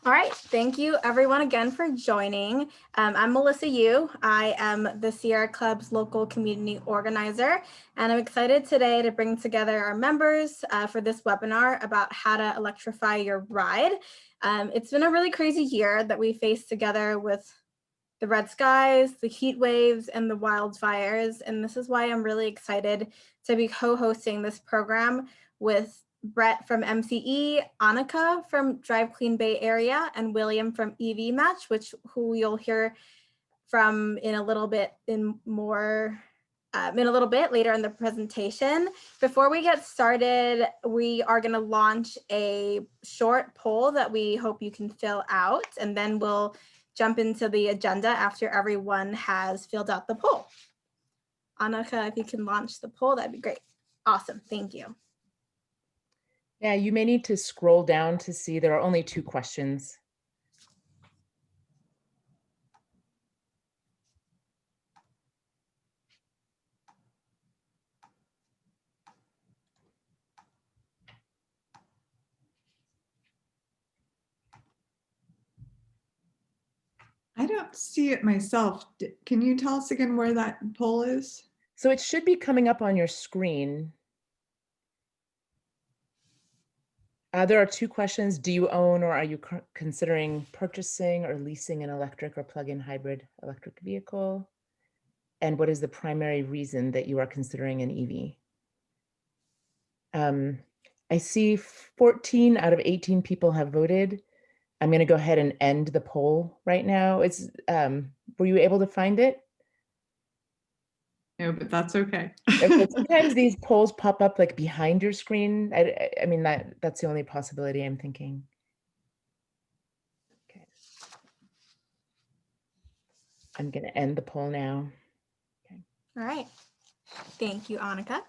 All right, thank you everyone again for joining. I'm Melissa Yu. I am the Sierra Club's local community organizer, and I'm excited today to bring together our members for this webinar about how to electrify your ride. It's been a really crazy year that we faced together with the red skies, the heat waves, and the wildfires, and this is why I'm really excited to be co-hosting this program with Brett from MCE, Annika from Drive Clean Bay Area, and William from EVmatch, who you'll hear from in a little bit later in the presentation. Before we get started, we are going to launch a short poll that we hope you can fill out, and then we'll jump into the agenda after everyone has filled out the poll. Annika, if you can launch the poll, that'd be great. Awesome, thank you. Yeah, you may need to scroll down to see there are only 2 questions. I don't see it myself. Can you tell us again where that poll is? So it should be coming up on your screen. There are 2 questions. Do you own or are you considering purchasing or leasing an electric or plug-in hybrid electric vehicle? And what is the primary reason that you are considering an EV? I see 14 out of 18 people have voted. I'm going to go ahead and end the poll right now. Were you able to find it? No, but that's okay. Okay, sometimes these polls pop up like behind your screen. I mean, that's the only possibility I'm thinking. Okay. I'm going to end the poll now. Okay. All right. Thank you, Annika.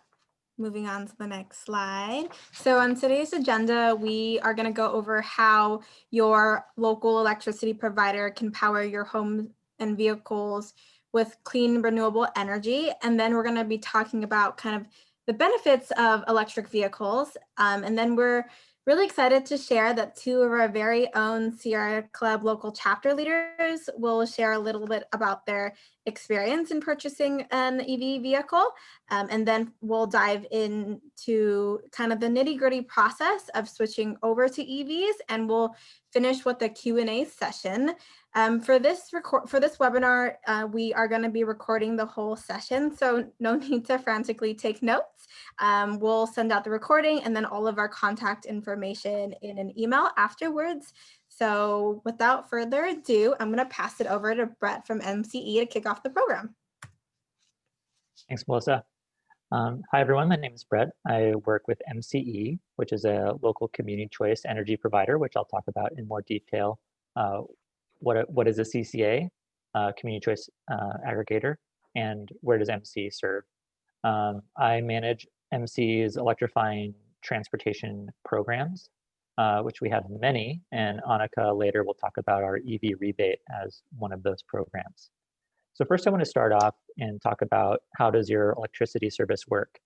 Moving on to the next slide. So on today's agenda, we are going to go over how your local electricity provider can power your home and vehicles with clean, renewable energy. And then we're going to be talking about kind of the benefits of electric vehicles. And then we're really excited to share that 2 of our very own Sierra Club local chapter leaders will share a little bit about their experience in purchasing an EV vehicle. And then we'll dive into kind of the nitty-gritty process of switching over to EVs, and we'll finish with a Q&A session. For this webinar, we are going to be recording the whole session, so no need to frantically take notes. We'll send out the recording and then all of our contact information in an email afterwards. So without further ado, I'm going to pass it over to Brett from MCE to kick off the program. Thanks, Melissa. Hi, everyone. My name is Brett. I work with MCE, which is a local community choice energy provider, which I'll talk about in more detail. What is a CCA, community choice aggregator, and where does MCE serve? I manage MCE's electrifying transportation programs, which we have many, and Annika later will talk about our EV rebate as one of those programs. So first I want to start off and talk about how does your electricity service work.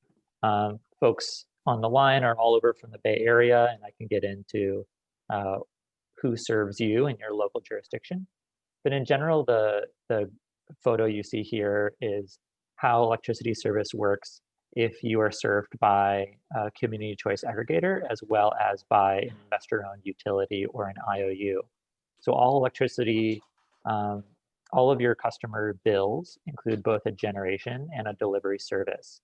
Folks on the line are all over from the Bay Area, and I can get into who serves you in your local jurisdiction. But in general, the photo you see here is how electricity service works if you are served by a community choice aggregator as well as by an investor-owned utility or an IOU. So all electricity, all of your customer bills include both a generation and a delivery service.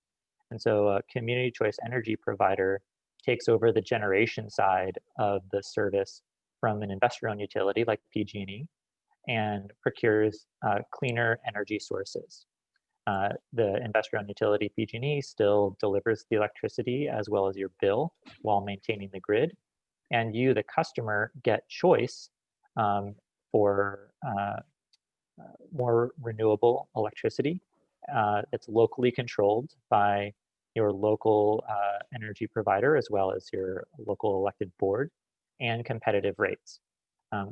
And so a community choice energy provider takes over the generation side of the service from an investor-owned utility like PG&E and procures cleaner energy sources. The investor-owned utility PG&E still delivers the electricity as well as your bill while maintaining the grid. And you, the customer, get choice for more renewable electricity. It's locally controlled by your local energy provider as well as your local elected board, and competitive rates.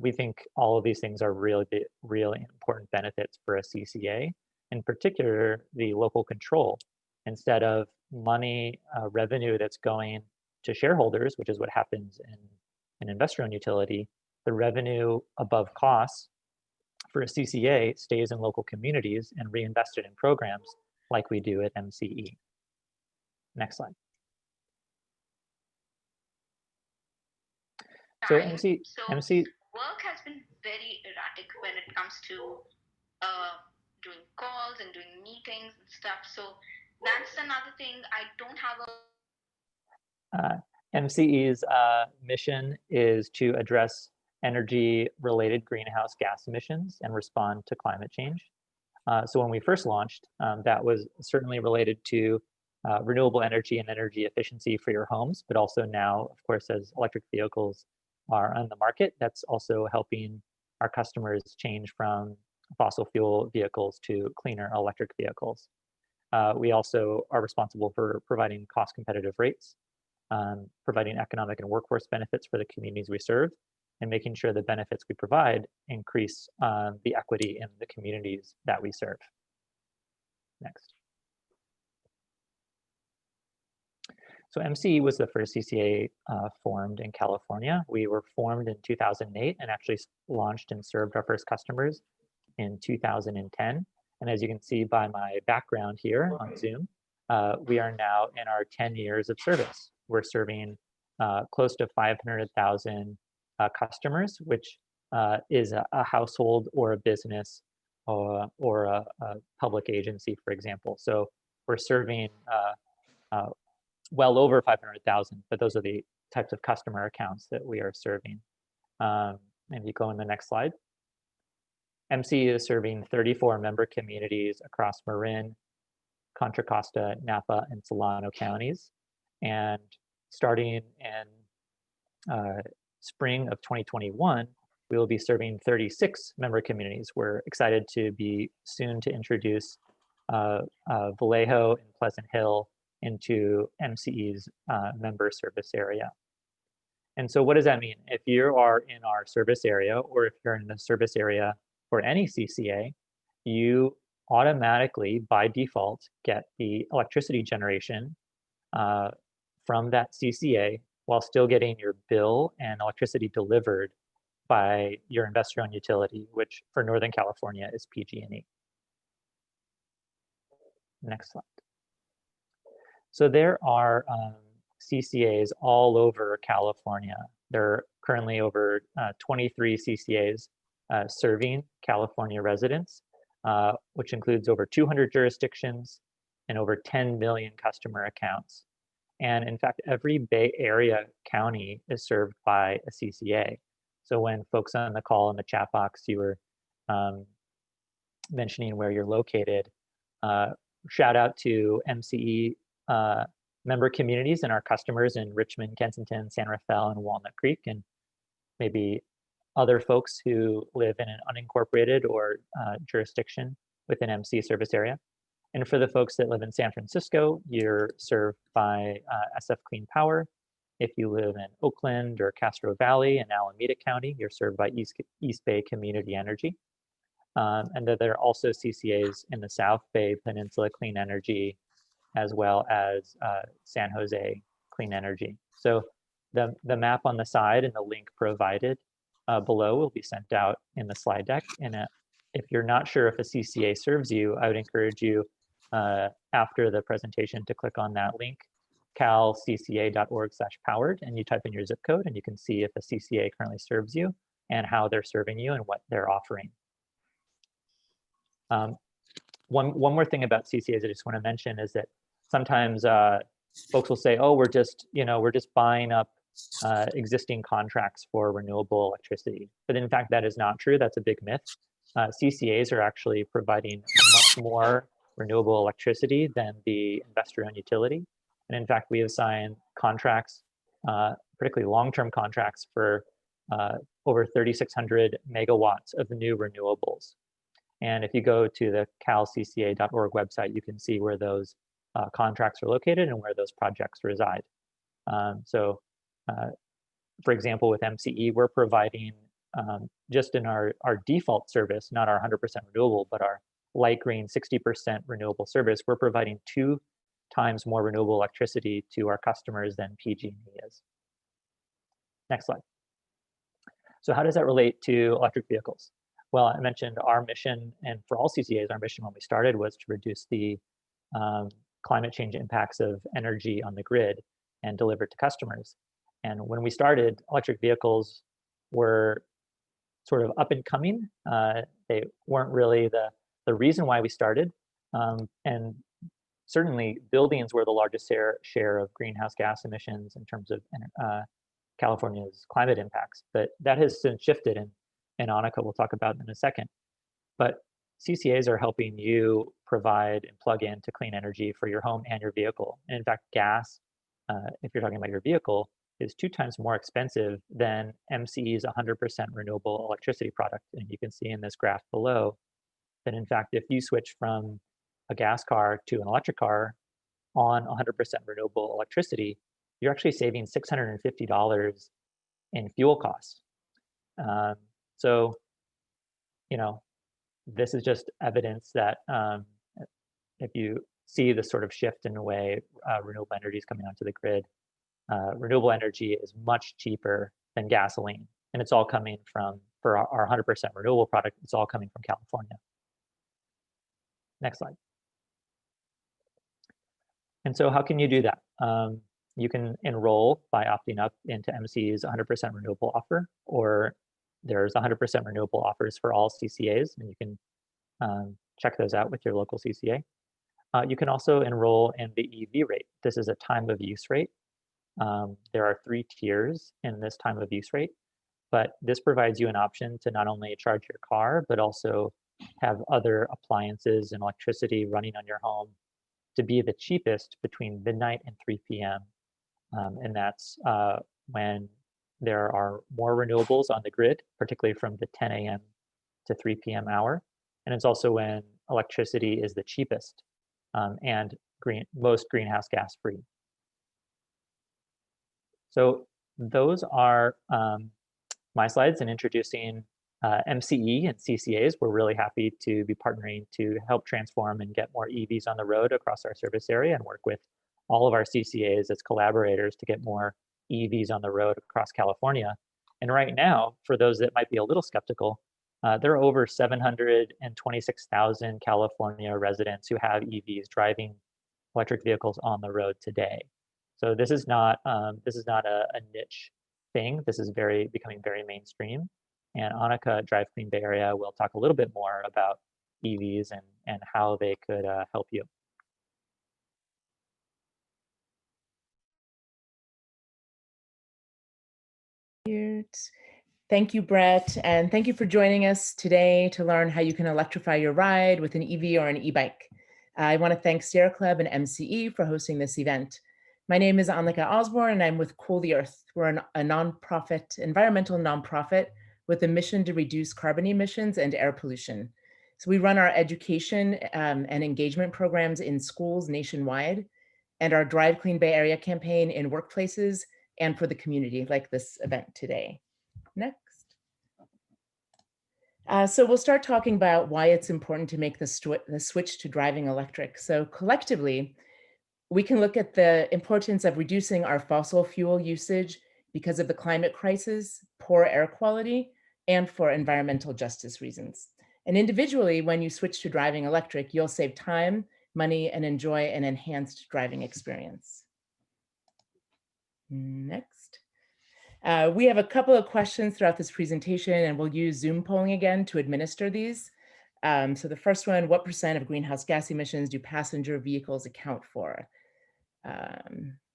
We think all of these things are really important benefits for a CCA, in particular the local control. Instead of money revenue that's going to shareholders, which is what happens in an investor-owned utility, the revenue above costs for a CCA stays in local communities and reinvested in programs like we do at MCE. Next slide. So MC work has been very erratic when it comes to doing calls and doing meetings and stuff. So that's another thing. I don't have a MCE's mission is to address energy-related greenhouse gas emissions and respond to climate change. So when we first launched, that was certainly related to renewable energy and energy efficiency for your homes, but also now, of course, as electric vehicles are on the market, that's also helping our customers change from fossil fuel vehicles to cleaner electric vehicles. We also are responsible for providing cost competitive rates, providing economic and workforce benefits for the communities we serve, and making sure the benefits we provide increase the equity in the communities that we serve. Next. So MCE was the first CCA formed in California. We were formed in 2008 and actually launched and served our first customers in 2010. And as you can see by my background here on Zoom, we are now in our 10 years of service. We're serving close to 500,000 customers, which is a household or a business or a public agency, for example. So we're serving well over 500,000, but those are the types of customer accounts that we are serving. And you go in the next slide. MC is serving 34 member communities across Marin, Contra Costa, Napa, and Solano counties. And starting in spring of 2021, we will be serving 36 member communities. We're excited to be soon to introduce Vallejo and Pleasant Hill into MCE's member service area. And so what does that mean? If you are in our service area, or if you're in the service area for any CCA, you automatically, by default, get the electricity generation from that CCA while still getting your bill and electricity delivered by your investor-owned utility, which for Northern California is PG&E. Next slide. So there are CCAs all over California. There are currently over 23 CCAs serving California residents, which includes over 200 jurisdictions and over 10 million customer accounts. And in fact, every Bay Area county is served by a CCA. So when folks on the call in the chat box, you were mentioning where you're located, shout out to MCE member communities and our customers in Richmond, Kensington, San Rafael, and Walnut Creek, and maybe other folks who live in an unincorporated or jurisdiction within MC service area. And for the folks that live in San Francisco, you're served by SF Clean Power. If you live in Oakland or Castro Valley in Alameda County, you're served by East Bay Community Energy. And then there are also CCAs in the South Bay Peninsula Clean Energy, as well as San Jose Clean Energy. So the map on the side and the link provided below will be sent out in the slide deck. And if you're not sure if a CCA serves you, I would encourage you after the presentation to click on that link, calcca.org/powered, and you type in your zip code and you can see if a CCA currently serves you and how they're serving you and what they're offering. One more thing about CCAs I just want to mention is that sometimes folks will say, oh, we're just buying up existing contracts for renewable electricity. But in fact, that is not true. That's a big myth. CCAs are actually providing much more renewable electricity than the investor-owned utility. And in fact, we have signed contracts, particularly long-term contracts for over 3,600 megawatts of new renewables. And if you go to the calcca.org website, you can see where those contracts are located and where those projects reside. For example, with MCE, we're providing just in our default service, not our 100% renewable, but our light green 60% renewable service, we're providing 2 times more renewable electricity to our customers than PG&E is. Next slide. So how does that relate to electric vehicles? Well, I mentioned our mission, and for all CCAs, our mission when we started was to reduce the climate change impacts of energy on the grid and deliver it to customers. And when we started, electric vehicles were sort of up and coming. They weren't really the reason why we started. And certainly buildings were the largest share of greenhouse gas emissions in terms of California's climate impacts. But that has since shifted, and Annika will talk about in a second. But CCAs are helping you provide and plug in to clean energy for your home and your vehicle. And in fact, gas, if you're talking about your vehicle, is 2 times more expensive than MCE's 100% renewable electricity product. And you can see in this graph below that in fact, if you switch from a gas car to an electric car on 100% renewable electricity, you're actually saving $650 in fuel costs. So, you know, this is just evidence that if you see the sort of shift in the way renewable energy is coming onto the grid, renewable energy is much cheaper than gasoline. And it's all coming from, for our 100% renewable product, it's all coming from California. Next slide. And so how can you do that? You can enroll by opting up into MC's 100% renewable offer, or there's 100% renewable offers for all CCAs, and you can check those out with your local CCA. You can also enroll in the EV rate. This is a time of use rate. There are 3 tiers in this time of use rate, but this provides you an option to not only charge your car, but also have other appliances and electricity running on your home to be the cheapest between midnight and 3 p.m. And that's when there are more renewables on the grid, particularly from the 10 a.m. to 3 p.m. hour. And it's also when electricity is the cheapest and most greenhouse gas free. So those are my slides in introducing MCE and CCAs. We're really happy to be partnering to help transform and get more EVs on the road across our service area and work with all of our CCAs as collaborators to get more EVs on the road across California. And right now, for those that might be a little skeptical, there are over 726,000 California residents who have EVs driving electric vehicles on the road today. So this is not a niche thing. This is becoming very mainstream. And Annika at Drive Clean Bay Area will talk a little bit more about EVs and how they could help you. Thank you, Brett, and thank you for joining us today to learn how you can electrify your ride with an EV or an e-bike. I want to thank Sierra Club and MCE for hosting this event. My name is Annika Osborne, and I'm with Cool the Earth. We're a nonprofit, environmental nonprofit with a mission to reduce carbon emissions and air pollution. So we run our education and engagement programs in schools nationwide, and our Drive Clean Bay Area campaign in workplaces and for the community, like this event today. Next. So we'll start talking about why it's important to make the switch to driving electric. So collectively, we can look at the importance of reducing our fossil fuel usage because of the climate crisis, poor air quality, and for environmental justice reasons. And individually, when you switch to driving electric, you'll save time, money, and enjoy an enhanced driving experience. Next. We have a couple of questions throughout this presentation, and we'll use Zoom polling again to administer these. So the first one, what % of greenhouse gas emissions do passenger vehicles account for?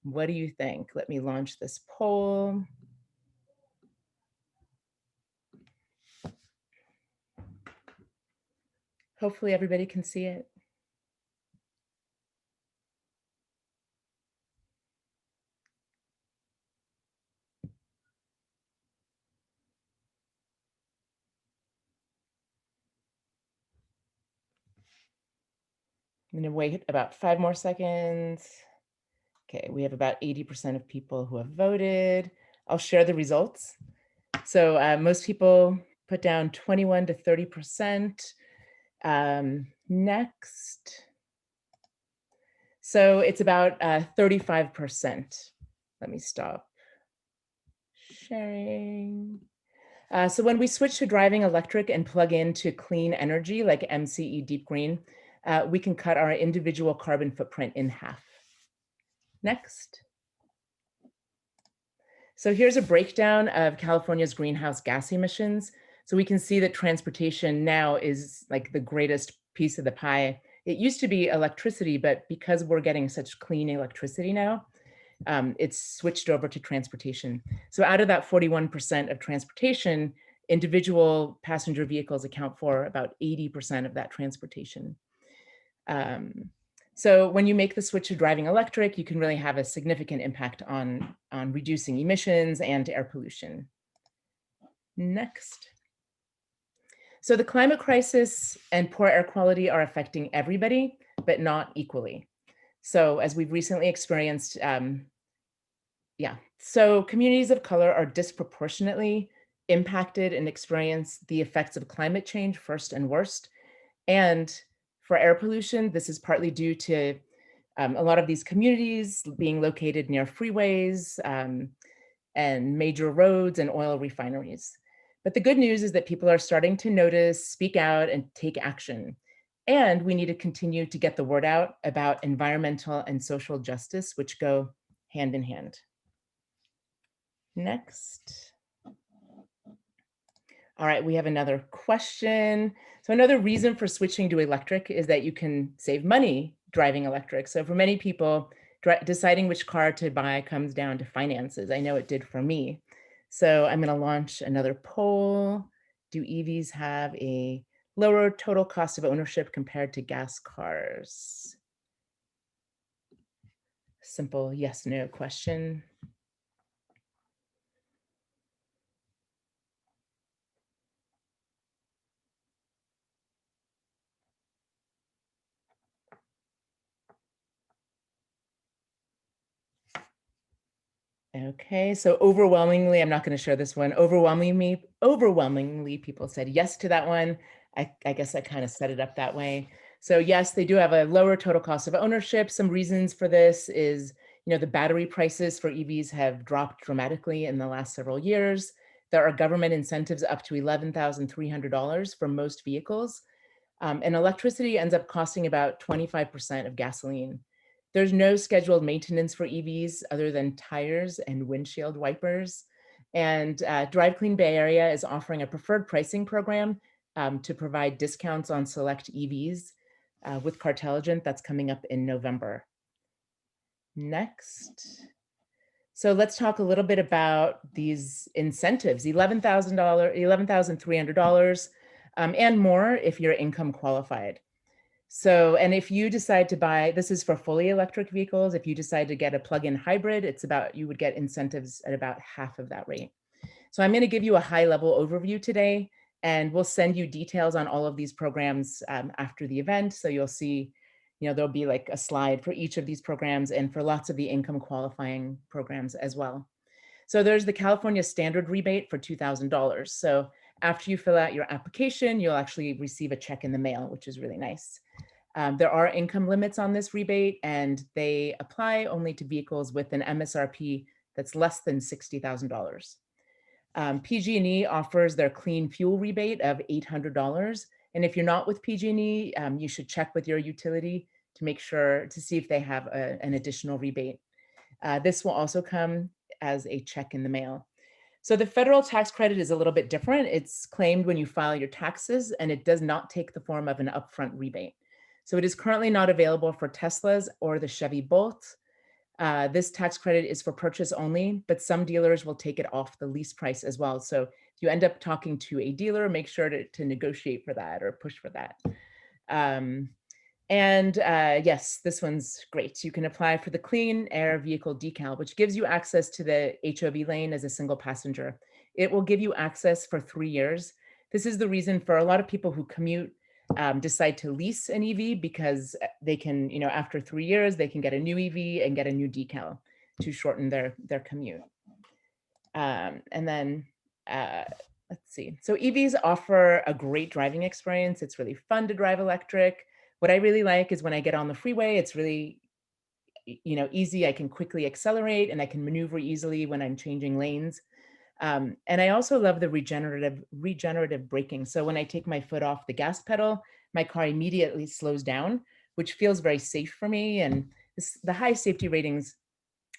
What do you think? Let me launch this poll. Hopefully everybody can see it. I'm going to wait about 5 more seconds. Okay, we have about 80% of people who have voted. I'll share the results. So most people put down 21 to 30%. Next. So it's about 35%. Let me stop sharing. So when we switch to driving electric and plug into clean energy like MCE Deep Green, we can cut our individual carbon footprint in half. Next. So here's a breakdown of California's greenhouse gas emissions. So we can see that transportation now is like the greatest piece of the pie. It used to be electricity, but because we're getting such clean electricity now, it's switched over to transportation. So out of that 41% of transportation, individual passenger vehicles account for about 80% of that transportation. So when you make the switch to driving electric, you can really have a significant impact on reducing emissions and air pollution. Next. So the climate crisis and poor air quality are affecting everybody, but not equally. So as we've recently experienced, so communities of color are disproportionately impacted and experience the effects of climate change first and worst. And for air pollution, this is partly due to a lot of these communities being located near freeways and major roads and oil refineries. But the good news is that people are starting to notice, speak out, and take action. And we need to continue to get the word out about environmental and social justice, which go hand in hand. Next. All right, we have another question. So another reason for switching to electric is that you can save money driving electric. So for many people, deciding which car to buy comes down to finances. I know it did for me. So I'm going to launch another poll. Do EVs have a lower total cost of ownership compared to gas cars? Simple yes, no question. Okay, so overwhelmingly, I'm not going to share this one. Overwhelmingly, people said yes to that one. I guess I kind of set it up that way. So yes, they do have a lower total cost of ownership. Some reasons for this is, the battery prices for EVs have dropped dramatically in the last several years. There are government incentives up to $11,300 for most vehicles. And electricity ends up costing about 25% of gasoline. There's no scheduled maintenance for EVs other than tires and windshield wipers. And Drive Clean Bay Area is offering a preferred pricing program to provide discounts on select EVs with Cartelligent. That's coming up in November. Next. So let's talk a little bit about these incentives, $11,300 and more if you're income qualified. So, and if you decide to buy, this is for fully electric vehicles, if you decide to get a plug-in hybrid, you would get incentives at about half of that rate. So I'm going to give you a high-level overview today, and we'll send you details on all of these programs after the event. So you'll see, there'll be like a slide for each of these programs and for lots of the income qualifying programs as well. So there's the California standard rebate for $2,000. So after you fill out your application, you'll actually receive a check in the mail, which is really nice. There are income limits on this rebate, and they apply only to vehicles with an MSRP that's less than $60,000. PG&E offers their clean fuel rebate of $800. And if you're not with PG&E, you should check with your utility to make sure to see if they have an additional rebate. This will also come as a check in the mail. So the federal tax credit is a little bit different. It's claimed when you file your taxes, and it does not take the form of an upfront rebate. So it is currently not available for Teslas or the Chevy Bolt. This tax credit is for purchase only, but some dealers will take it off the lease price as well. So if you end up talking to a dealer, make sure to negotiate for that or push for that. Yes, this one's great. You can apply for the Clean Air Vehicle Decal, which gives you access to the HOV lane as a single passenger. It will give you access for 3 years. This is the reason for a lot of people who commute decide to lease an EV, because they can, after 3 years, they can get a new EV and get a new decal to shorten their commute. Let's see. So EVs offer a great driving experience. It's really fun to drive electric. What I really like is when I get on the freeway, it's really, easy. I can quickly accelerate and I can maneuver easily when I'm changing lanes. And I also love the regenerative braking. So when I take my foot off the gas pedal, my car immediately slows down, which feels very safe for me. And the high safety ratings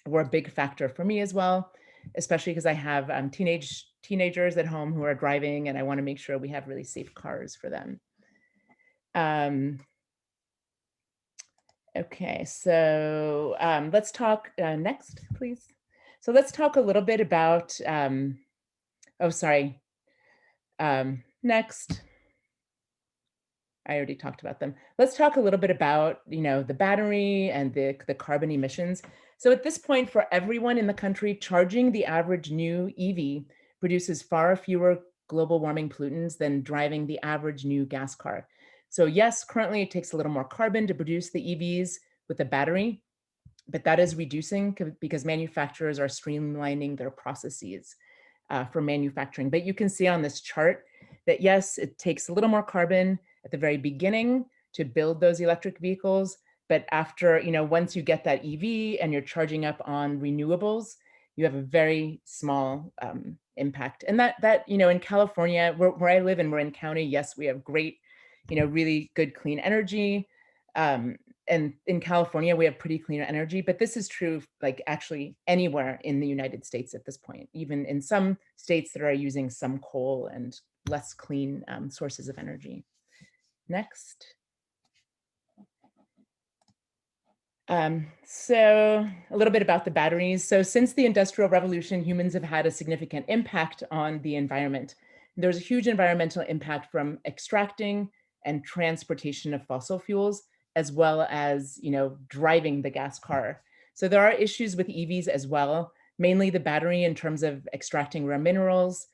were a big factor for me as well, especially because I have teenagers at home who are driving, and I want to make sure we have really safe cars for them. Okay, so let's talk next, please. So let's talk a little bit about, oh, sorry, next. I already talked about them. Let's talk a little bit about, the battery and the carbon emissions. So at this point, for everyone in the country, charging the average new EV produces far fewer global warming pollutants than driving the average new gas car. So yes, currently it takes a little more carbon to produce the EVs with a battery, but that is reducing because manufacturers are streamlining their processes for manufacturing. But you can see on this chart that yes, it takes a little more carbon at the very beginning to build those electric vehicles. But after, once you get that EV and you're charging up on renewables, you have a very small impact. And that in California, where I live and we're in county, yes, we have great, really good clean energy. And in California, we have pretty clean energy, but this is true like actually anywhere in the United States at this point, even in some states that are using some coal and less clean sources of energy. Next. So a little bit about the batteries. So since the Industrial Revolution, humans have had a significant impact on the environment. There's a huge environmental impact from extracting and transportation of fossil fuels, as well as, driving the gas car. So there are issues with EVs as well, mainly the battery in terms of extracting rare minerals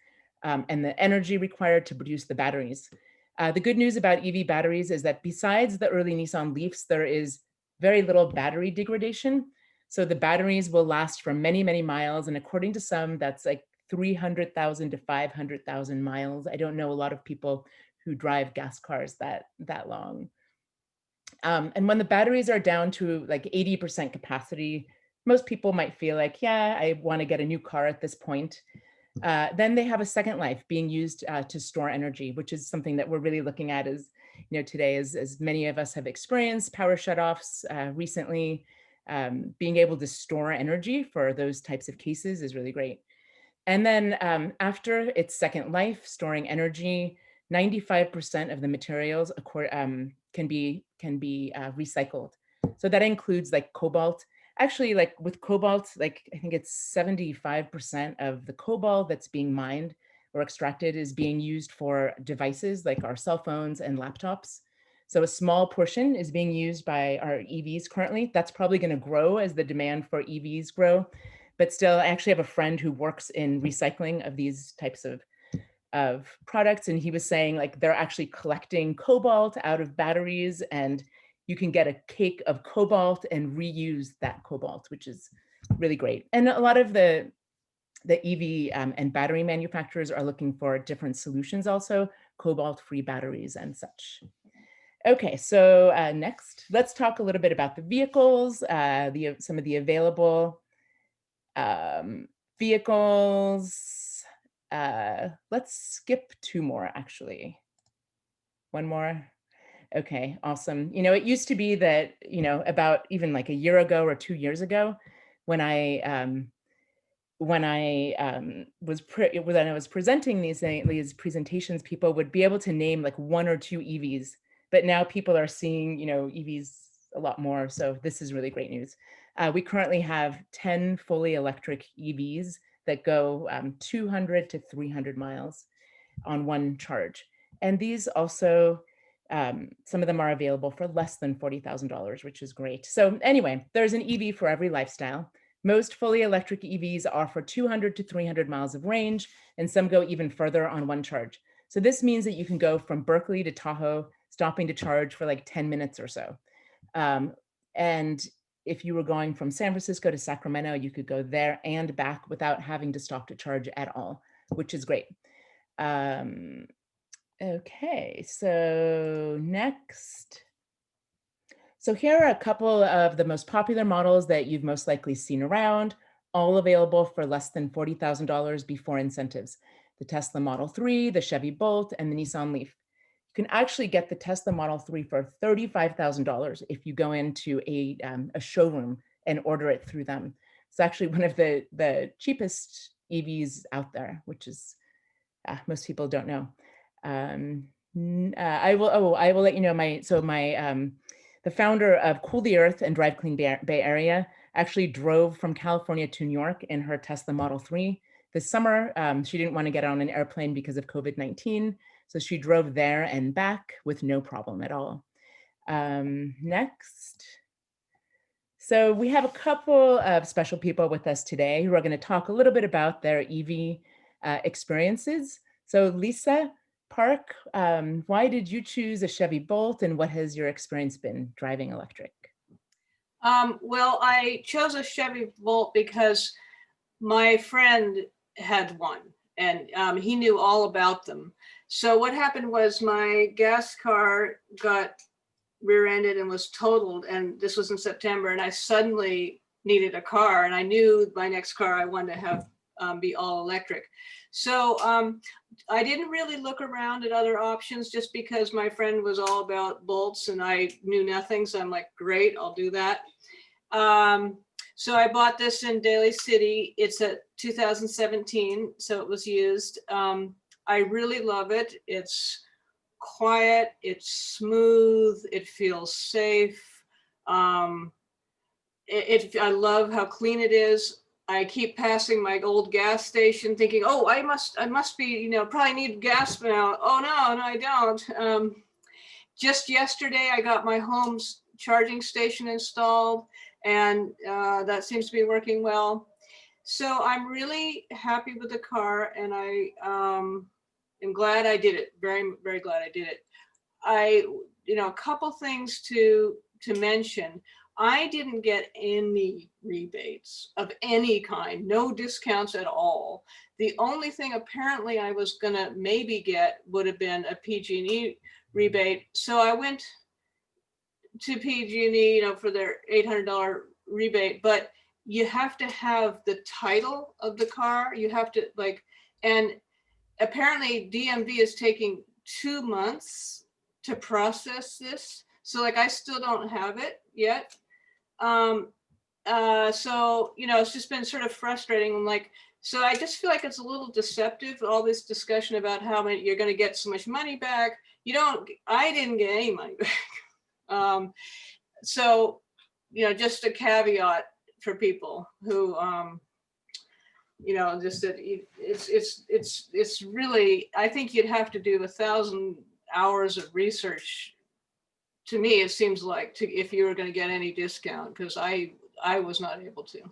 and the energy required to produce the batteries. The good news about EV batteries is that besides the early Nissan Leafs, there is very little battery degradation. So the batteries will last for many, many miles. And according to some, that's like 300,000 to 500,000 miles. I don't know a lot of people who drive gas cars that long. And when the batteries are down to like 80% capacity, most people might feel like, yeah, I want to get a new car at this point. Then they have a second life being used to store energy, which is something that we're really looking at as, today, as many of us have experienced power shutoffs recently. Being able to store energy for those types of cases is really great. And then after its second life, storing energy, 95% of the materials can be recycled. So that includes like cobalt. Actually, like with cobalt, like I think it's 75% of the cobalt that's being mined or extracted is being used for devices like our cell phones and laptops. So a small portion is being used by our EVs currently. That's probably going to grow as the demand for EVs grow. But still, I actually have a friend who works in recycling of these types of products. And he was saying like they're actually collecting cobalt out of batteries, and you can get a cake of cobalt and reuse that cobalt, which is really great. And a lot of the EV and battery manufacturers are looking for different solutions also, cobalt-free batteries and such. Okay, so next, let's talk a little bit about the vehicles, some of the available vehicles. Let's skip two more, actually. One more. Okay, awesome. It used to be that, about even like a year ago or 2 years ago, when I was presenting these presentations, people would be able to name like one or two EVs, but now people are seeing, EVs a lot more. So this is really great news. We currently have 10 fully electric EVs that go 200 to 300 miles on one charge. And these also, some of them are available for less than $40,000, which is great. So anyway, there's an EV for every lifestyle. Most fully electric EVs offer 200 to 300 miles of range, and some go even further on one charge. So this means that you can go from Berkeley to Tahoe, stopping to charge for like 10 minutes or so. And if you were going from San Francisco to Sacramento, you could go there and back without having to stop to charge at all, which is great. Okay, so next. So here are a couple of the most popular models that you've most likely seen around. all available for less than $40,000 before incentives. The Tesla Model 3, the Chevy Bolt, and the Nissan Leaf. You can actually get the Tesla Model 3 for $35,000 if you go into a showroom and order it through them. It's actually one of the cheapest EVs out there, which is most people don't know. I will let you know the founder of Cool the Earth and Drive Clean Bay Area actually drove from California to New York in her Tesla Model 3 this summer. She didn't want to get on an airplane because of COVID-19. So she drove there and back with no problem at all. Next. So we have a couple of special people with us today who are going to talk a little bit about their EV experiences. So Lisa Park, why did you choose a Chevy Bolt, and what has your experience been driving electric? Well, I chose a Chevy Bolt because my friend had one, and he knew all about them. So what happened was my gas car got rear-ended and was totaled, and this was in September, and I suddenly needed a car, and I knew my next car I wanted to have be all electric. So I didn't really look around at other options just because my friend was all about Bolts and I knew nothing. So I'm like, great, I'll do that. So I bought this in Daly City. It's a 2017, so it was used. I really love it. It's quiet, it's smooth, it feels safe. I love how clean it is. I keep passing my old gas station thinking, oh, I must be, you know, probably need gas now. Oh, no, I don't. Just yesterday, I got my home charging station installed, and that seems to be working well. So I'm really happy with the car, and I am glad I did it. Very, very glad I did it. A couple things to mention. I didn't get any rebates of any kind, no discounts at all. The only thing apparently I was gonna maybe get would have been a PG&E rebate. So I went to PG&E, for their $800 rebate, but you have to have the title of the car. You have to and apparently DMV is taking 2 months to process this. So I still don't have it yet. So, it's just been sort of frustrating. So I just feel like it's a little deceptive, all this discussion about how you're going to get so much money back. I didn't get any money back. So, just a caveat for people who, just that it's really, I think you'd have to do 1,000 hours of research. To me, it seems like if you were going to get any discount, because I was not able to.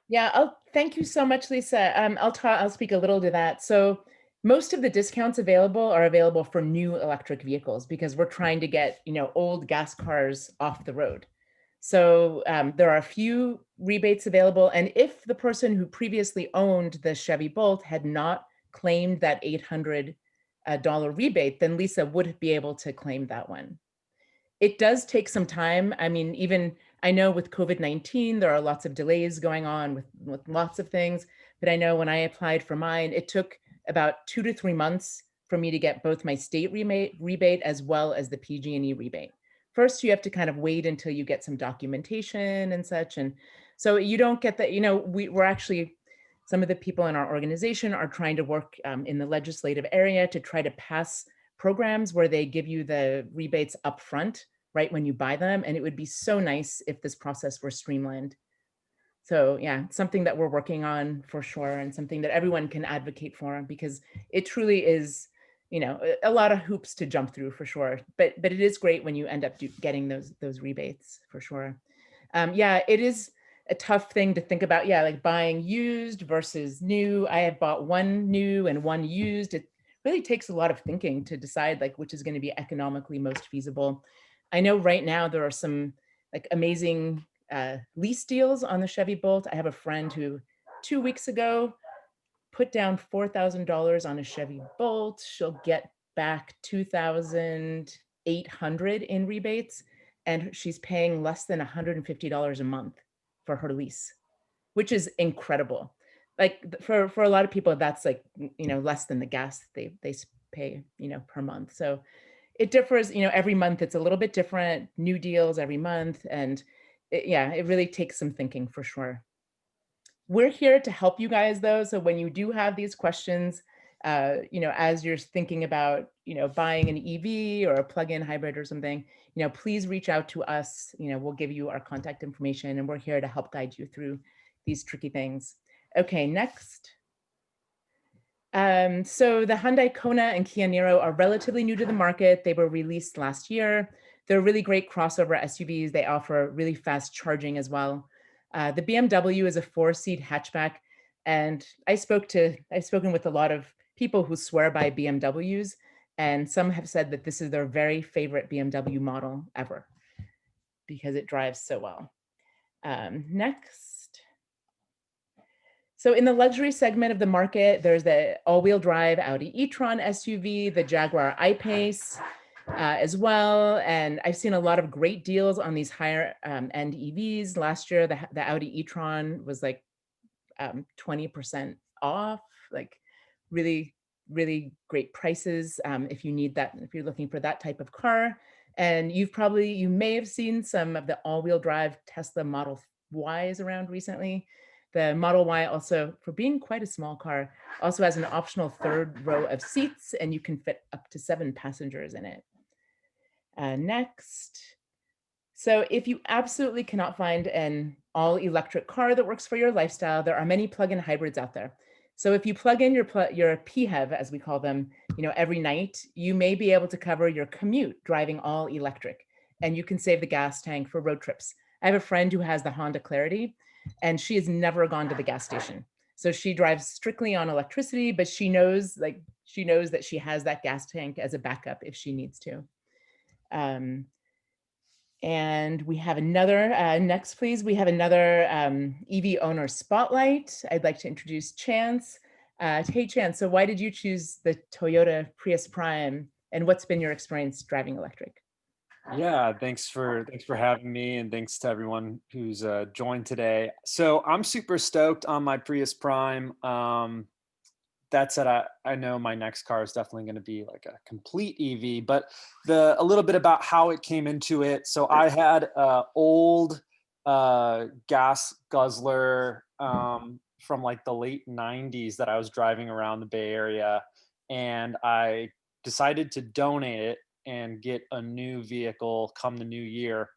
Yeah, thank you so much, Lisa. I'll speak a little to that. So most of the discounts available are available for new electric vehicles because we're trying to get, old gas cars off the road. So there are a few rebates available. And if the person who previously owned the Chevy Bolt had not claimed that $800 rebate, then Lisa would be able to claim that one. It does take some time. I mean, even I know with COVID-19, there are lots of delays going on with lots of things, but I know when I applied for mine, it took about 2 to 3 months for me to get both my state rebate as well as the PG&E rebate. First, you have to kind of wait until you get some documentation and such. And so you don't get that, we're actually, some of the people in our organization are trying to work in the legislative area to try to pass programs where they give you the rebates up front, right when you buy them. And it would be so nice if this process were streamlined. So yeah, something that we're working on for sure, and something that everyone can advocate for, because it truly is, a lot of hoops to jump through for sure. But it is great when you end up getting those rebates for sure. Yeah, it is a tough thing to think about. Yeah, like buying used versus new. I have bought one new and one used. It really takes a lot of thinking to decide which is going to be economically most feasible. I know right now there are some amazing lease deals on the Chevy Bolt. I have a friend who 2 weeks ago put down $4,000 on a Chevy Bolt. She'll get back $2,800 in rebates, and she's paying less than $150 a month for her lease. which is incredible. Like for a lot of people, that's like, less than the gas they pay, per month. So it differs, every month it's a little bit different, new deals every month. And it really takes some thinking for sure. We're here to help you guys though. So when you do have these questions, as you're thinking about, buying an EV or a plug-in hybrid or something, please reach out to us. We'll give you our contact information and we're here to help guide you through these tricky things. Okay, next. So the Hyundai Kona and Kia Niro are relatively new to the market. They were released last year. They're really great crossover SUVs. They offer really fast charging as well. The BMW is a 4-seat hatchback. And I've spoken with a lot of people who swear by BMWs, and some have said that this is their very favorite BMW model ever because it drives so well. Next. So in the luxury segment of the market, there's the all-wheel drive Audi e-tron SUV, the Jaguar I-Pace as well. And I've seen a lot of great deals on these higher end EVs. Last year, the Audi e-tron was like 20% off, like really, really great prices if you need that, if you're looking for that type of car. And you may have seen some of the all-wheel drive Tesla Model Ys around recently. The Model Y also, for being quite a small car, also has an optional 3rd row of seats and you can fit up to 7 passengers in it. Next. So if you absolutely cannot find an all-electric car that works for your lifestyle, there are many plug-in hybrids out there. So if you plug in your PHEV, as we call them, every night, you may be able to cover your commute driving all electric, and you can save the gas tank for road trips. I have a friend who has the Honda Clarity, and she has never gone to the gas station. So she drives strictly on electricity, but she knows that she has that gas tank as a backup if she needs to. And we have another, next please, we have another EV owner spotlight. I'd like to introduce Chance. Hey Chance, so why did you choose the Toyota Prius Prime and what's been your experience driving electric? Yeah, thanks for having me, and thanks to everyone who's joined today. So I'm super stoked on my Prius Prime. That said, I know my next car is definitely going to be like a complete EV, but a little bit about how it came into it. So I had an old gas guzzler from like the late 90s that I was driving around the Bay Area, and I decided to donate it and get a new vehicle come the new year.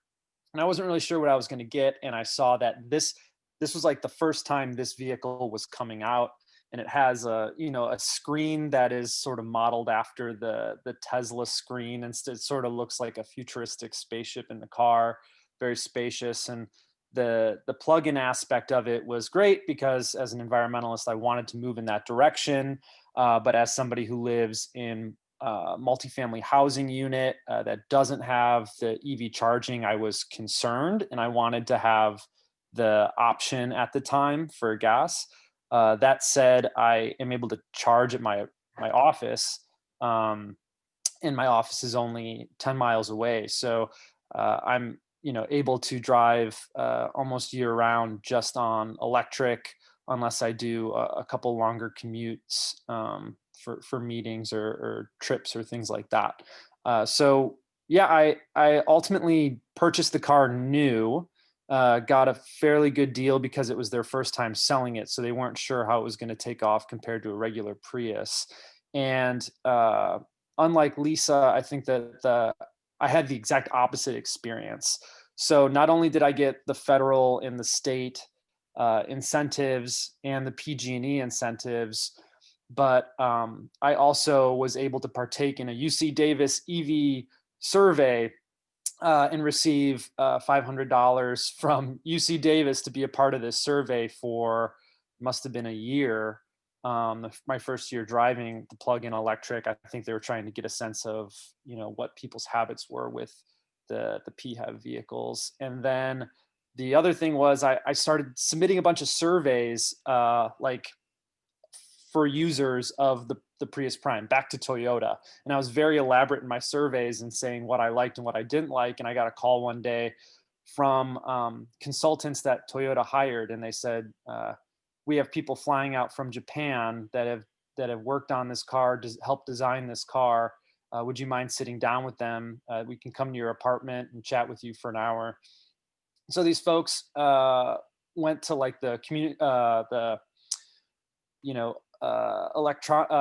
And I wasn't really sure what I was going to get, and I saw that this was like the first time this vehicle was coming out, and it has a screen that is sort of modeled after the Tesla screen, and it sort of looks like a futuristic spaceship in the car, very spacious. And the plug-in aspect of it was great because as an environmentalist, I wanted to move in that direction. But as somebody who lives in multifamily housing unit that doesn't have the EV charging, I was concerned, and I wanted to have the option at the time for gas. That said, I am able to charge at my office, and my office is only 10 miles away. So I'm able to drive almost year round just on electric, unless I do a couple longer commutes for meetings or trips or things like that. So yeah, I ultimately purchased the car new, got a fairly good deal because it was their first time selling it. So they weren't sure how it was going to take off compared to a regular Prius. And unlike Lisa, I think that I had the exact opposite experience. So not only did I get the federal and the state incentives and the PG&E incentives, but I also was able to partake in a UC Davis EV survey and receive $500 from UC Davis to be a part of this survey for, must have been a year. My first year driving the plug-in electric. I think they were trying to get a sense of, what people's habits were with the PHEV vehicles. And then the other thing was I started submitting a bunch of surveys, like for users of the Prius Prime back to Toyota. And I was very elaborate in my surveys and saying what I liked and what I didn't like. And I got a call one day from consultants that Toyota hired, and they said, we have people flying out from Japan that have worked on this car, helped design this car. Would you mind sitting down with them? We can come to your apartment and chat with you for an hour. So these folks went to like the community,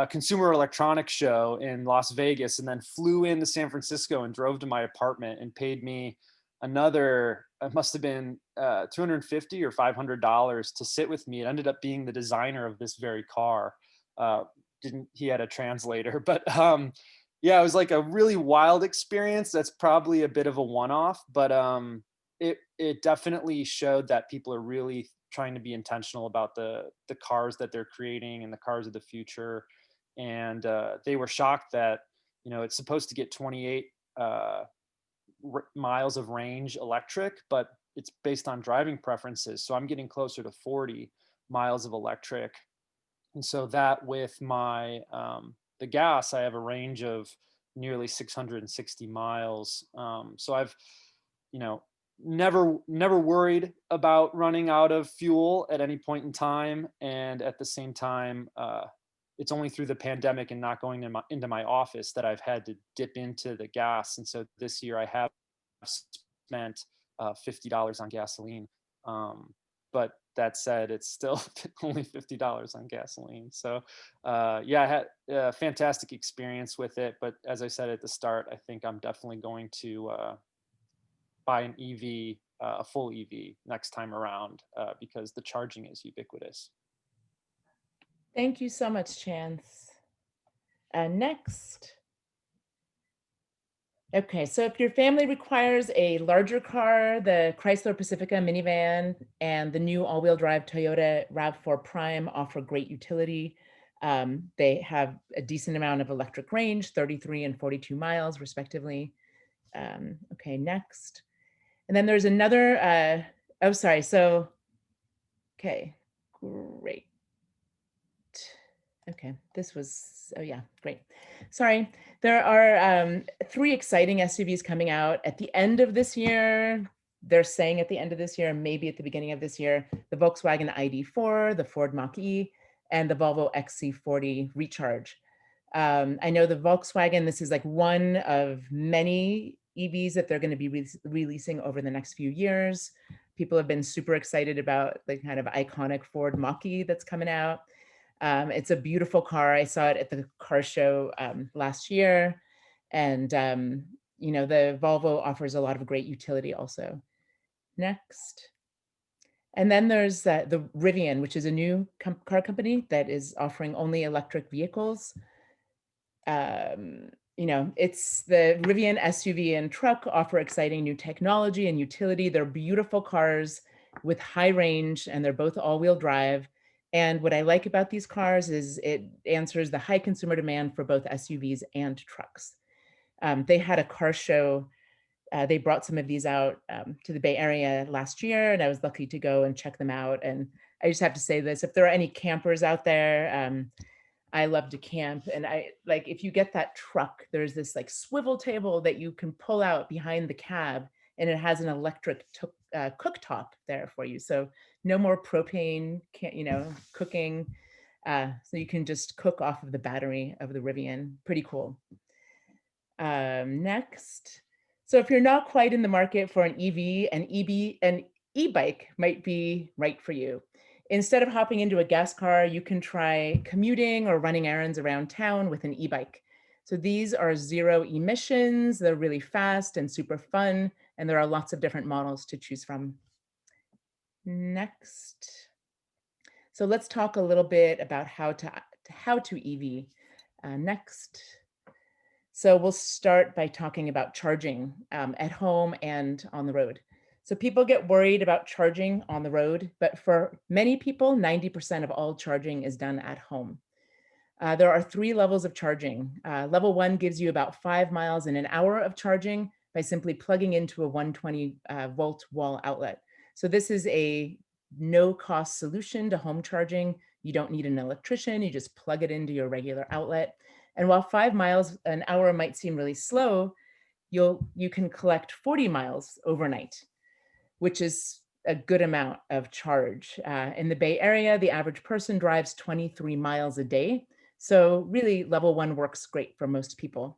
consumer electronics show in Las Vegas, and then flew into San Francisco and drove to my apartment and paid me another, it must have been $250 or $500 to sit with me. It ended up being the designer of this very car. He had a translator, but yeah, it was like a really wild experience. That's probably a bit of a one-off, but it definitely showed that people are really trying to be intentional about the cars that they're creating and the cars of the future. And they were shocked that, it's supposed to get 28 miles of range electric, but it's based on driving preferences. So I'm getting closer to 40 miles of electric. And so that with my, the gas, I have a range of nearly 660 miles. So I've, never worried about running out of fuel at any point in time. And at the same time, it's only through the pandemic and not going into my office that I've had to dip into the gas. And so this year I have spent $50 on gasoline. But that said, it's still only $50 on gasoline. So yeah, I had a fantastic experience with it. But as I said at the start, I think I'm definitely going to buy an EV, a full EV next time around because the charging is ubiquitous. Thank you so much, Chance. Next. Okay, so if your family requires a larger car, the Chrysler Pacifica minivan and the new all-wheel drive Toyota RAV4 Prime offer great utility. They have a decent amount of electric range, 33 and 42 miles respectively. Okay, next. And then there's another, oh, sorry, so, okay, great. Okay, this was, oh yeah, great. Sorry, there are 3 exciting SUVs coming out at the end of this year. They're saying at the end of this year, maybe at the beginning of this year, the Volkswagen ID4, the Ford Mach-E, and the Volvo XC40 Recharge. I know the Volkswagen, this is like one of many EVs that they're going to be releasing over the next few years. People have been super excited about the kind of iconic Ford Mach-E that's coming out. It's a beautiful car. I saw it at the car show last year. And, the Volvo offers a lot of great utility also. Next. And then there's the Rivian, which is a new car company that is offering only electric vehicles. It's the Rivian SUV and truck offer exciting new technology and utility. They're beautiful cars with high range, and they're both all-wheel drive. And what I like about these cars is it answers the high consumer demand for both SUVs and trucks. They had a car show. They brought some of these out to the Bay Area last year, and I was lucky to go and check them out. And I just have to say this, if there are any campers out there, I love to camp. And if you get that truck, there's this like swivel table that you can pull out behind the cab, and it has an electric cooktop there for you. So no more propane, cooking. So you can just cook off of the battery of the Rivian. Pretty cool. Next. So if you're not quite in the market for an EV, an e-bike might be right for you. Instead of hopping into a gas car, you can try commuting or running errands around town with an e-bike. So these are 0 emissions, they're really fast and super fun, and there are lots of different models to choose from. Next. So let's talk a little bit about how to EV. Next. So we'll start by talking about charging at home and on the road. So people get worried about charging on the road, but for many people, 90% of all charging is done at home. There are 3 levels of charging. Level 1 gives you about 5 miles in an hour of charging by simply plugging into a 120 volt wall outlet. So this is a no-cost solution to home charging. You don't need an electrician, you just plug it into your regular outlet. And while 5 miles an hour might seem really slow, you can collect 40 miles overnight. which is a good amount of charge. In the Bay Area, the average person drives 23 miles a day. So really level 1 works great for most people.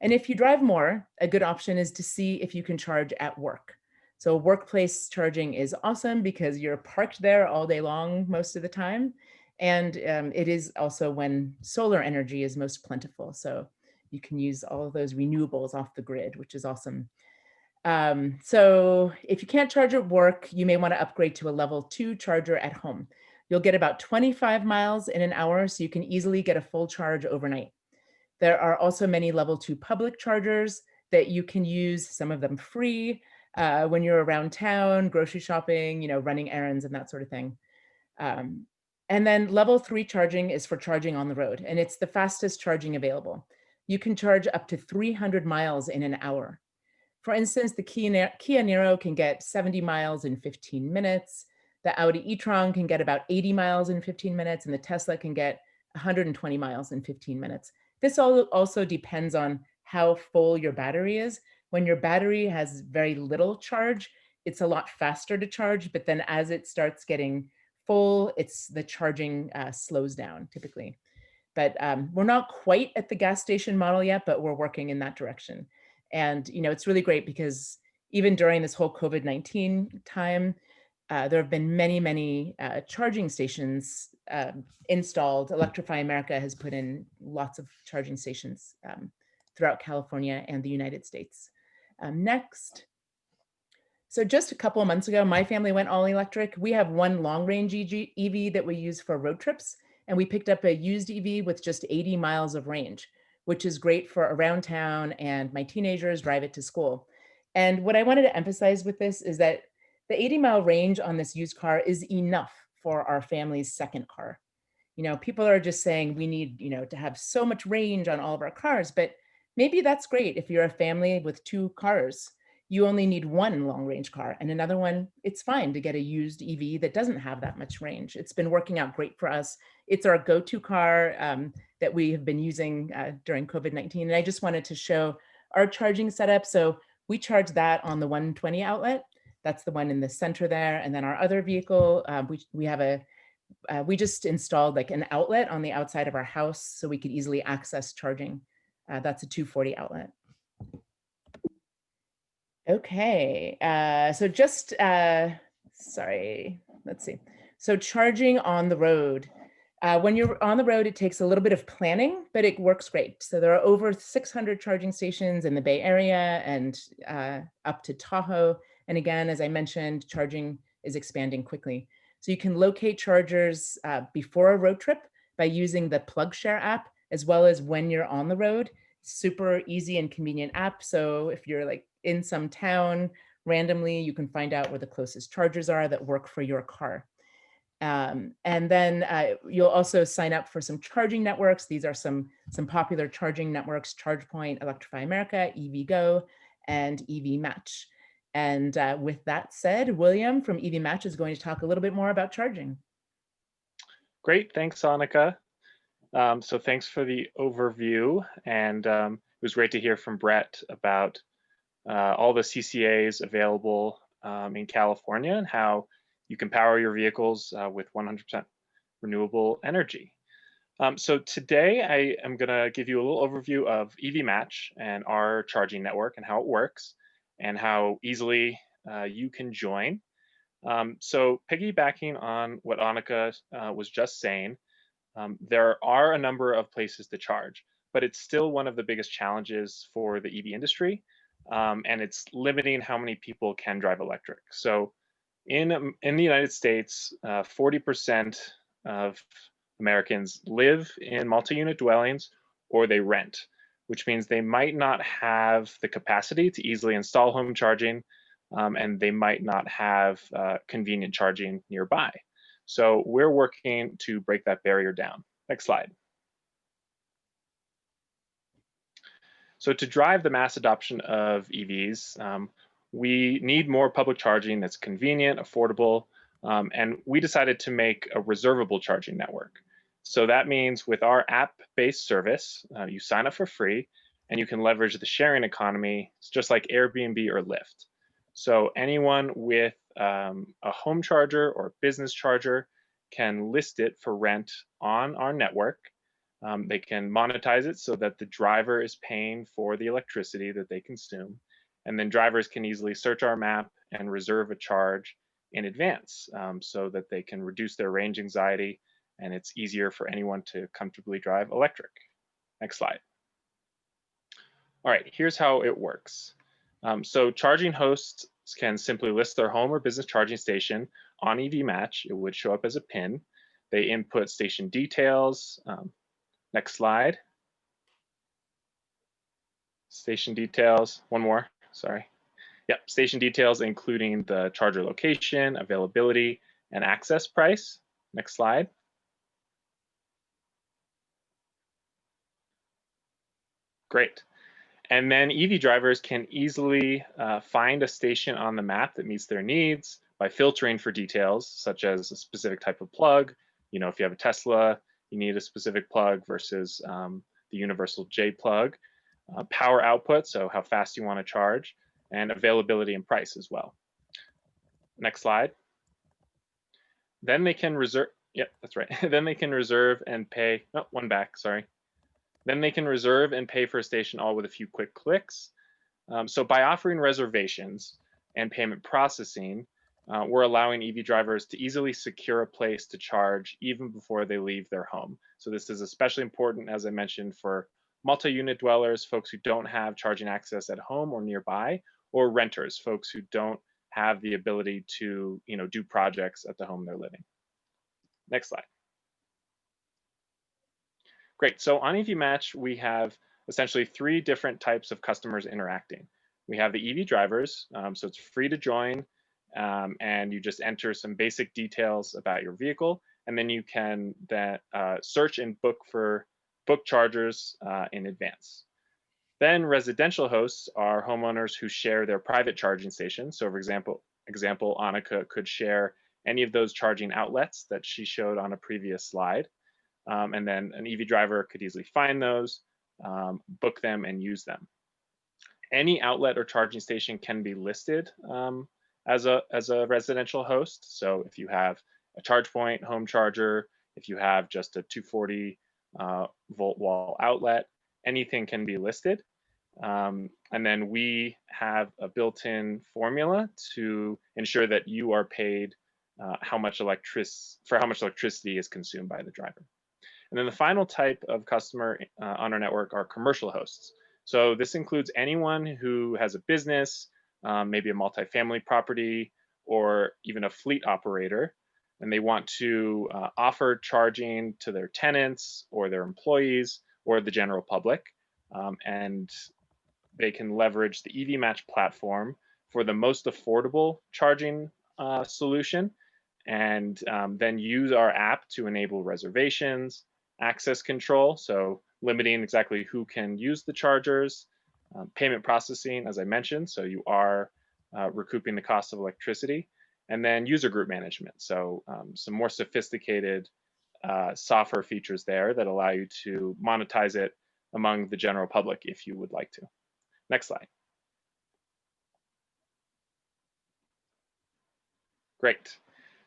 And if you drive more, a good option is to see if you can charge at work. So workplace charging is awesome because you're parked there all day long most of the time. And it is also when solar energy is most plentiful. So you can use all of those renewables off the grid, which is awesome. So if you can't charge at work, you may want to upgrade to a level 2 charger at home. You'll get about 25 miles in an hour, so you can easily get a full charge overnight. There are also many level 2 public chargers that you can use, some of them free, when you're around town, grocery shopping, running errands and that sort of thing. And then level 3 charging is for charging on the road, and it's the fastest charging available. You can charge up to 300 miles in an hour. For instance, the Kia Niro can get 70 miles in 15 minutes. The Audi e-tron can get about 80 miles in 15 minutes, and the Tesla can get 120 miles in 15 minutes. This also depends on how full your battery is. When your battery has very little charge, it's a lot faster to charge, but then as it starts getting full, the charging slows down typically. But we're not quite at the gas station model yet, but we're working in that direction. And it's really great because even during this whole COVID-19 time, there have been many, many charging stations installed. Electrify America has put in lots of charging stations throughout California and the United States. Next. So just a couple of months ago, my family went all electric. We have one long range EV that we use for road trips, and we picked up a used EV with just 80 miles of range, which is great for around town, and my teenagers drive it to school. And what I wanted to emphasize with this is that the 80-mile range on this used car is enough for our family's second car. People are just saying we need, to have so much range on all of our cars, but maybe that's great if you're a family with 2 cars. You only need one long range car, and another one, it's fine to get a used EV that doesn't have that much range. It's been working out great for us. It's our go-to car that we have been using during COVID-19. And I just wanted to show our charging setup. So we charge that on the 120 outlet. That's the one in the center there. And then our other vehicle, we just installed like an outlet on the outside of our house so we could easily access charging. That's a 240 outlet. Okay, so just, sorry, let's see. So charging on the road. When you're on the road, it takes a little bit of planning, but it works great. So there are over 600 charging stations in the Bay Area and up to Tahoe. And again, as I mentioned, charging is expanding quickly. So you can locate chargers before a road trip by using the PlugShare app, as well as when you're on the road. Super easy and convenient app. So if you're like in some town randomly, you can find out where the closest chargers are that work for your car. And then you'll also sign up for some charging networks. These are some popular charging networks: ChargePoint, Electrify America, EVgo, and EVmatch. And with that said, William from EVmatch is going to talk a little bit more about charging. Great, thanks, Annika. So thanks for the overview, and it was great to hear from Brett about all the CCAs available in California and how you can power your vehicles with 100% renewable energy. So today I am going to give you a little overview of EVmatch and our charging network and how it works and how easily you can join. So piggybacking on what Annika was just saying, there are a number of places to charge, but it's still one of the biggest challenges for the EV industry, and it's limiting how many people can drive electric. So in the United States, 40% of Americans live in multi-unit dwellings or they rent, which means they might not have the capacity to easily install home charging, and they might not have convenient charging nearby. So we're working to break that barrier down. Next slide. So to drive the mass adoption of EVs, we need more public charging that's convenient, affordable, and we decided to make a reservable charging network. So that means with our app-based service, you sign up for free and you can leverage the sharing economy. It's just like Airbnb or Lyft. So anyone with a home charger or business charger can list it for rent on our network. They can monetize it so that the driver is paying for the electricity that they consume. And then drivers can easily search our map and reserve a charge in advance so that they can reduce their range anxiety, and it's easier for anyone to comfortably drive electric. Next slide. All right, here's how it works. So charging hosts can simply list their home or business charging station on EVmatch. It would show up as a pin. They input station details. Next slide. Station details, one more, sorry. Yep, station details including the charger location, availability, and access price. Next slide. Great. And then EV drivers can easily find a station on the map that meets their needs by filtering for details, such as a specific type of plug. You know, if you have a Tesla, you need a specific plug versus the universal J plug. Power output, so how fast you want to charge, and availability and price as well. Next slide. Then they can reserve, yep, that's right. Then they can reserve and pay, oh, one back, sorry. Then they can reserve and pay for a station all with a few quick clicks. So by offering reservations and payment processing, we're allowing EV drivers to easily secure a place to charge even before they leave their home. So this is especially important, as I mentioned, for multi-unit dwellers, folks who don't have charging access at home or nearby, or renters, folks who don't have the ability to, do projects at the home they're living. Next slide. Great, so on EVmatch, we have essentially 3 different types of customers interacting. We have the EV drivers, so it's free to join, and you just enter some basic details about your vehicle, and then you can search and book chargers in advance. Then residential hosts are homeowners who share their private charging station. So for example, Annika could share any of those charging outlets that she showed on a previous slide. And then an EV driver could easily find those, book them, and use them. Any outlet or charging station can be listed as a residential host. So if you have a charge point, home charger, if you have just a 240 volt wall outlet, anything can be listed. And then we have a built-in formula to ensure that you are paid how much electricity is consumed by the driver. And then the final type of customer on our network are commercial hosts. So this includes anyone who has a business, maybe a multifamily property, or even a fleet operator, and they want to offer charging to their tenants or their employees or the general public. And they can leverage the EVmatch platform for the most affordable charging solution, and then use our app to enable reservations, access control, so limiting exactly who can use the chargers, payment processing, as I mentioned, so you are recouping the cost of electricity, and then user group management, so some more sophisticated software features there that allow you to monetize it among the general public if you would like to. Next slide. Great.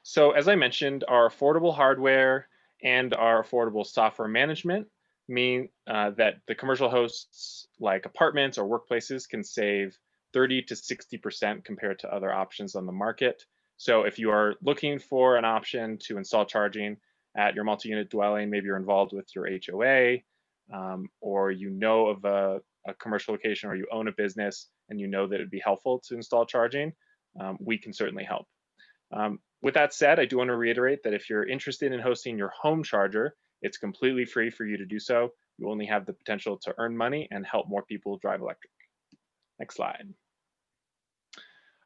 So as I mentioned, our affordable hardware and our affordable software management mean that the commercial hosts like apartments or workplaces can save 30 to 60% compared to other options on the market. So if you are looking for an option to install charging at your multi-unit dwelling, maybe you're involved with your HOA, or you know of a commercial location, or you own a business and you know that it'd be helpful to install charging, we can certainly help. With that said, I do want to reiterate that if you're interested in hosting your home charger, it's completely free for you to do so. You only have the potential to earn money and help more people drive electric. Next slide.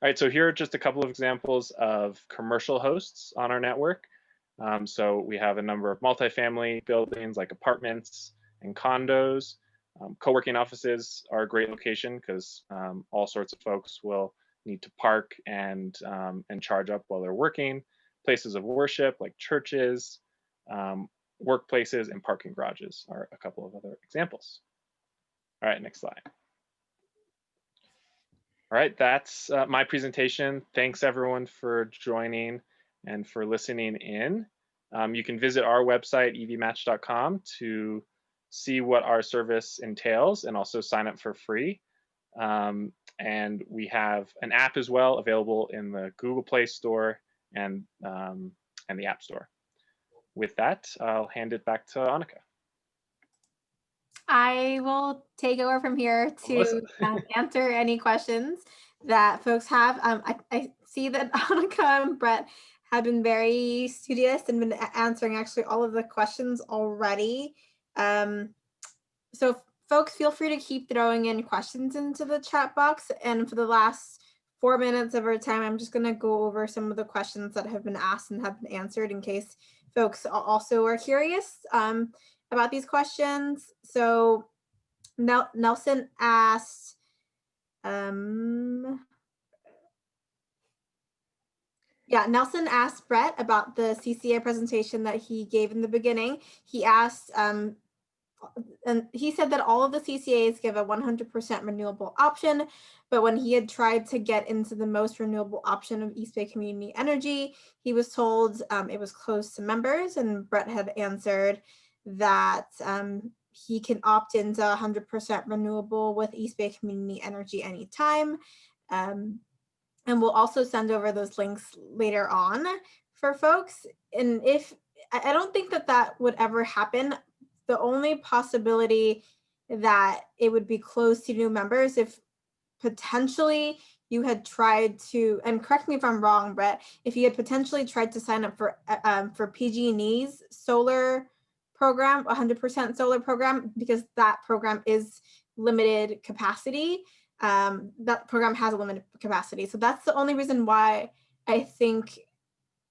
All right, so here are just a couple of examples of commercial hosts on our network. So we have a number of multifamily buildings like apartments and condos. Co-working offices are a great location because all sorts of folks will need to park and charge up while they're working. Places of worship like churches, workplaces, and parking garages are a couple of other examples. All right, next slide. All right, that's my presentation. Thanks everyone for joining and for listening in. You can visit our website, evmatch.com, to see what our service entails and also sign up for free. And we have an app as well available in the Google Play Store and the App Store. With that, I'll hand it back to Annika. I will take over from here Melissa. to answer any questions that folks have. I see that Annika and Brett have been very studious and been answering actually all of the questions already. So folks, feel free to keep throwing in questions into the chat box. And for the last 4 minutes of our time, I'm just going to go over some of the questions that have been asked and have been answered in case folks also are curious about these questions. So Nelson asked, Nelson asked Brett about the CCA presentation that he gave in the beginning. He asked, and he said that all of the CCAs give a 100% renewable option, but when he had tried to get into the most renewable option of East Bay Community Energy, he was told it was closed to members, and Brett had answered that he can opt into 100% renewable with East Bay Community Energy anytime. And we'll also send over those links later on for folks. And if I don't think that would ever happen. The only possibility that it would be closed to new members if potentially you had tried to, and correct me if I'm wrong, Brett, if you had potentially tried to sign up for PG&E's solar program, 100% solar program, because that program is limited capacity. That program has a limited capacity. So that's the only reason why I think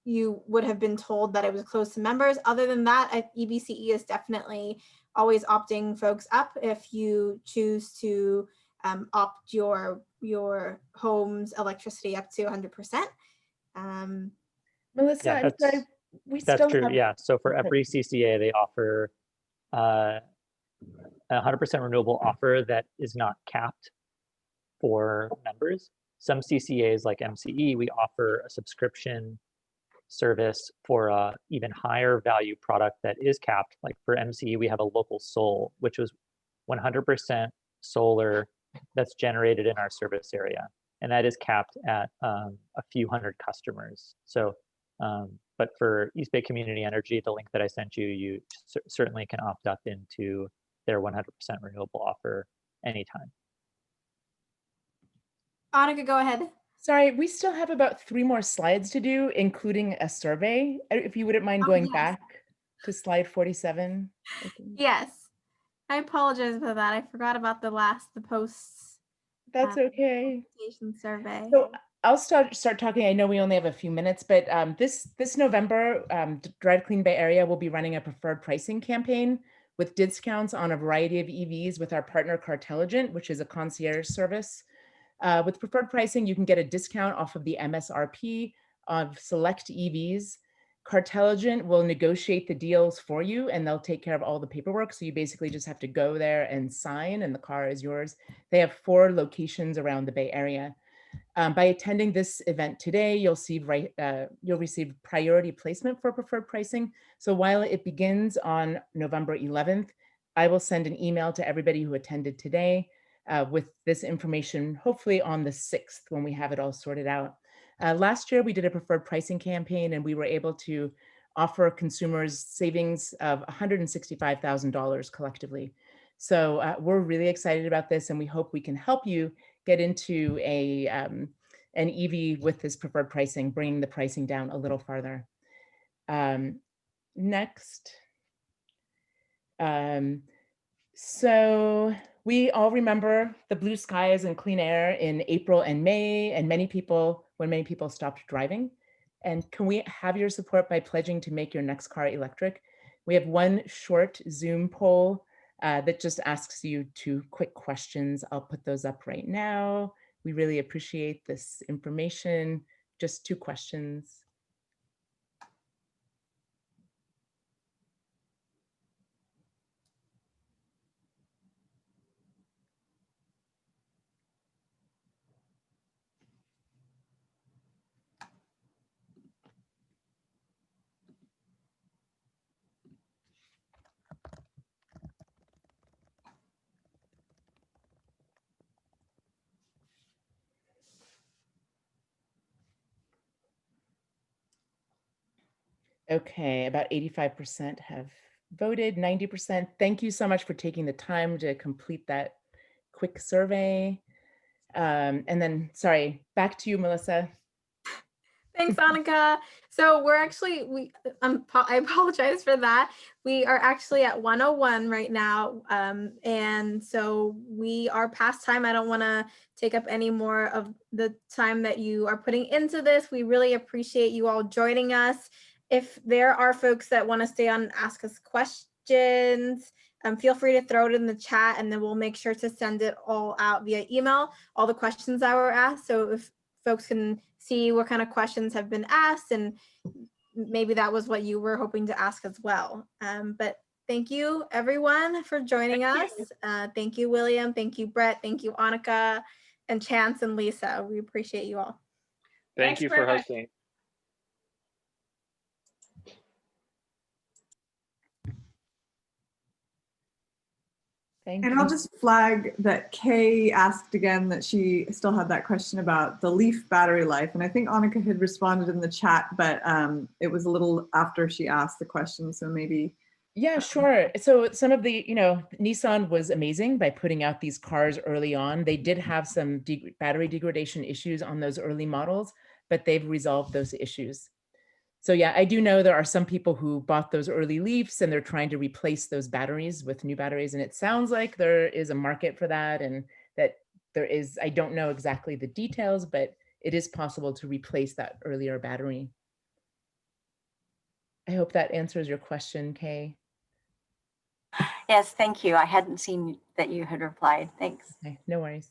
you would have been told that it was closed to members. Other than that, EBCE is definitely always opting folks up if you choose to opt your home's electricity up to 100%. Melissa, Yeah, I'm sorry, we that's still true. have. Yeah. So for Okay. every CCA, they offer a 100% renewable offer that is not capped for members. Some CCAs like MCE, we offer a subscription service for a even higher value product that is capped. Like for MCE, we have a local sol, which was 100% solar that's generated in our service area. And that is capped at a few hundred customers. So, but for East Bay Community Energy, the link that I sent you, you certainly can opt up into their 100% renewable offer anytime. Annika, go ahead. Sorry, we still have about 3 more slides to do, including a survey. If you wouldn't mind going back to slide 47. I think. Yes, I apologize for that. I forgot about the posts. That's okay. Survey. So I'll start talking. I know we only have a few minutes, but this November, Drive Clean Bay Area will be running a preferred pricing campaign with discounts on a variety of EVs with our partner Cartelligent, which is a concierge service. With preferred pricing, you can get a discount off of the MSRP of select EVs. Cartelligent will negotiate the deals for you, and they'll take care of all the paperwork. So you basically just have to go there and sign, and the car is yours. They have 4 locations around the Bay Area. By attending this event today, you'll receive priority placement for preferred pricing. So while it begins on November 11th, I will send an email to everybody who attended today with this information, hopefully on the 6th when we have it all sorted out. Last year, we did a preferred pricing campaign, and we were able to offer consumers savings of $165,000 collectively. So we're really excited about this, and we hope we can help you get into an EV with this preferred pricing, bringing the pricing down a little farther. Next. So we all remember the blue skies and clean air in April and May, and when many people stopped driving. And can we have your support by pledging to make your next car electric? We have one short Zoom poll that just asks you 2 quick questions. I'll put those up right now. We really appreciate this information. Just 2 questions. Okay, about 85% have voted, 90%. Thank you so much for taking the time to complete that quick survey. And then, sorry, back to you, Melissa. Thanks, Annika. So we're actually, I apologize for that. We are actually at 101 right now. And so we are past time. I don't want to take up any more of the time that you are putting into this. We really appreciate you all joining us. If there are folks that want to stay on and ask us questions, feel free to throw it in the chat, and then we'll make sure to send it all out via email, all the questions that were asked. So if folks can see what kind of questions have been asked, and maybe that was what you were hoping to ask as well. But thank you everyone for joining us. Thank you, William. Thank you, Brett. Thank you, Annika and Chance and Lisa. We appreciate you all. Thank Thanks you very for much. hosting. Thank And you. I'll just flag that Kay asked again that she still had that question about the Leaf battery life. And I think Annika had responded in the chat, but it was a little after she asked the question. So maybe. Yeah, sure. So some of the, Nissan was amazing by putting out these cars early on. They did have some battery degradation issues on those early models, but they've resolved those issues. So yeah, I do know there are some people who bought those early Leafs and they're trying to replace those batteries with new batteries. And it sounds like there is a market for that, and that there is, I don't know exactly the details, but it is possible to replace that earlier battery. I hope that answers your question, Kay. Yes, thank you. I hadn't seen that you had replied. Thanks. Okay, no worries.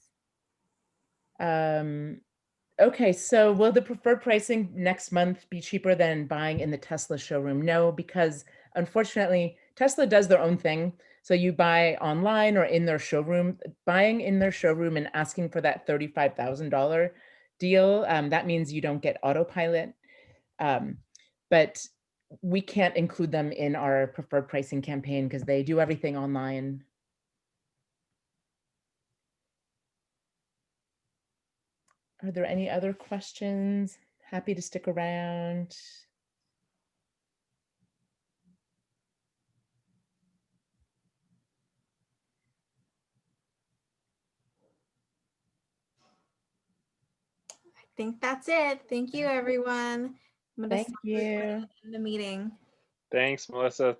Okay, so will the preferred pricing next month be cheaper than buying in the Tesla showroom? No, because unfortunately, Tesla does their own thing. So you buy online or in their showroom. Buying in their showroom and asking for that $35,000 deal, that means you don't get autopilot. But we can't include them in our preferred pricing campaign because they do everything online. Are there any other questions? Happy to stick around. I think that's it. Thank you, everyone. I'm going to Thank you. end the meeting. Thanks, Melissa.